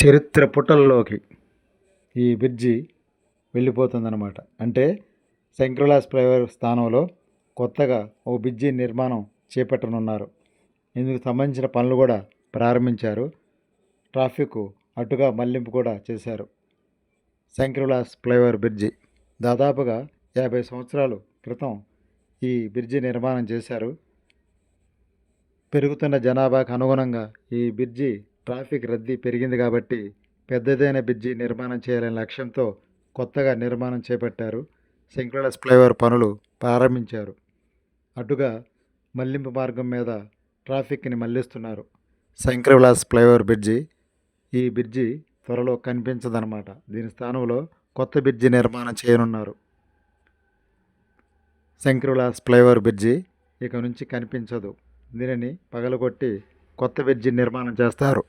చరిత్ర పుటల్లోకి ఈ బ్రిడ్జి వెళ్ళిపోతుందన్నమాట. అంటే శంకర్లాస్ ఫ్లైఓవర్ స్థానంలో కొత్తగా ఓ బ్రిడ్జి నిర్మాణం చేపట్టనున్నారు. ఇందుకు సంబంధించిన పనులు కూడా ప్రారంభించారు. ట్రాఫిక్ అటుగా మళ్లింపు కూడా చేశారు. శంకర్లాస్ ఫ్లైఓవర్ బ్రిడ్జి దాదాపుగా 50 సంవత్సరాల క్రితం ఈ బ్రిడ్జి నిర్మాణం చేశారు. పెరుగుతున్న జనాభాకు అనుగుణంగా ఈ బ్రిడ్జి ట్రాఫిక్ రద్దీ పెరిగింది కాబట్టి పెద్దదైన బ్రిడ్జి నిర్మాణం చేయాలనే లక్ష్యంతో కొత్తగా నిర్మాణం చేపట్టారు. శంకర్లాస్ ఫ్లైఓవర్ పనులు ప్రారంభించారు. అటుగా మళ్లింపు మార్గం మీద ట్రాఫిక్ని మళ్లిస్తున్నారు. శంకర్లాస్ ఫ్లైఓవర్ బ్రిడ్జి ఈ బ్రిడ్జి త్వరలో కనిపించదన్నమాట. దీని స్థానంలో కొత్త బ్రిడ్జి నిర్మాణం చేయనున్నారు. శంకర్లాస్ ఫ్లైఓవర్ బ్రిడ్జి ఇక నుంచి కనిపించదు. దీనిని పగలగొట్టి కొత్త బ్రిడ్జి నిర్మాణం చేస్తారు.